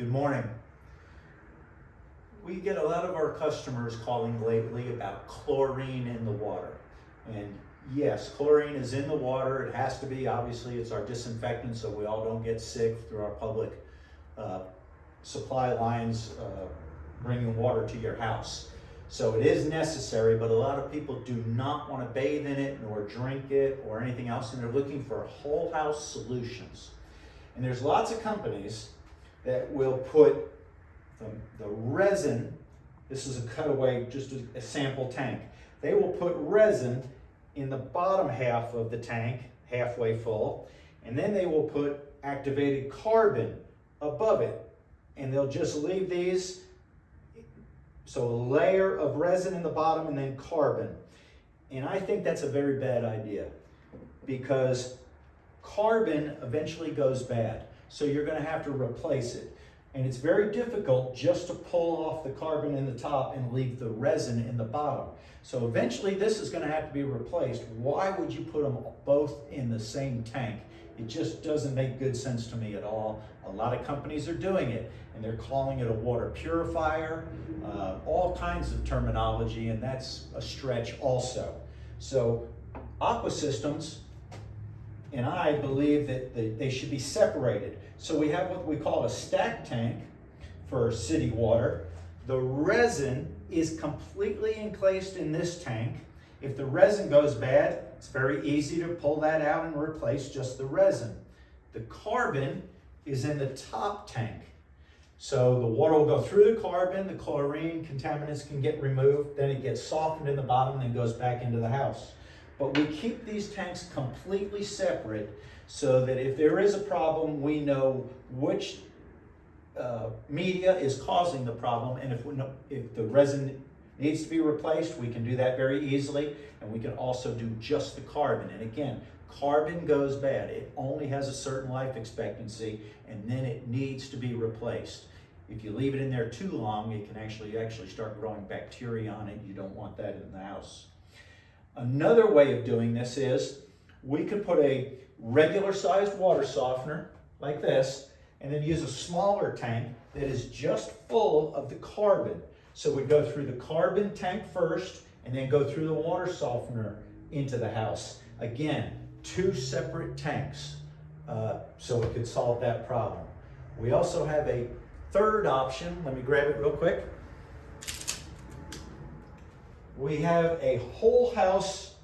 Good morning. We get a lot of our customers calling lately about chlorine in the water. And yes, chlorine is in the water. It has to be. Obviously, it's our disinfectant so we all don't get sick through our public supply lines bringing water to your house. So it is necessary, but a lot of people do not want to bathe in it nor drink it or anything else, and they're looking for whole house solutions. And there's lots of companies that will put the resin, this is a cutaway, just a sample tank. They will put resin in the bottom half of the tank, halfway full, and then they will put activated carbon above it. And they'll just leave these, so a layer of resin in the bottom and then carbon. And I think that's a very bad idea because carbon eventually goes bad. So you're going to have to replace it. And it's very difficult just to pull off the carbon in the top and leave the resin in the bottom. So eventually this is going to have to be replaced. Why would you put them both in the same tank? It just doesn't make good sense to me at all. A lot of companies are doing it and they're calling it a water purifier, all kinds of terminology, and that's a stretch also. So Aqua Systems and I believe that they should be separated. So we have what we call a stack tank for city water. The resin is completely encased in this tank. If the resin goes bad, it's very easy to pull that out and replace just the resin. The carbon is in the top tank. So the water will go through the carbon, the chlorine contaminants can get removed, then it gets softened in the bottom and then goes back into the house. But we keep these tanks completely separate so that if there is a problem, we know which media is causing the problem, and if the resin needs to be replaced, we can do that very easily, and we can also do just the carbon. And again, carbon goes bad. It only has a certain life expectancy, and then it needs to be replaced. If you leave it in there too long, it can actually start growing bacteria on it. You don't want that in the house. Another way of doing this is we could put a regular sized water softener like this and then use a smaller tank that is just full of the carbon. So we go through the carbon tank first and then go through the water softener into the house. Again, two separate tanks, so it could solve that problem. We also have a third option. Let me grab it real quick. We have a whole house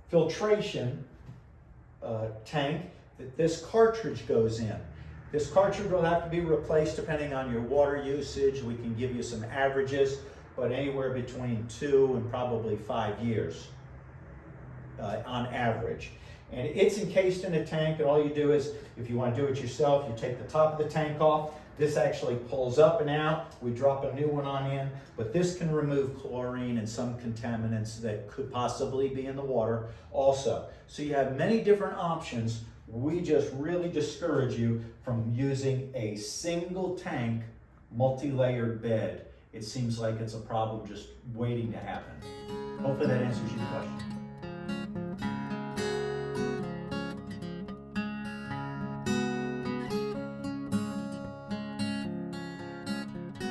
filtration tank that this cartridge goes in. This cartridge will have to be replaced depending on your water usage. We can give you some averages, but anywhere between 2 and probably 5 years on average. And it's encased in a tank, and all you do is, if you want to do it yourself, you take the top of the tank off. This actually pulls up and out. We drop a new one on in, but this can remove chlorine and some contaminants that could possibly be in the water also. So you have many different options. We just really discourage you from using a single tank, multi-layered bed. It seems like it's a problem just waiting to happen. Hopefully that answers your question.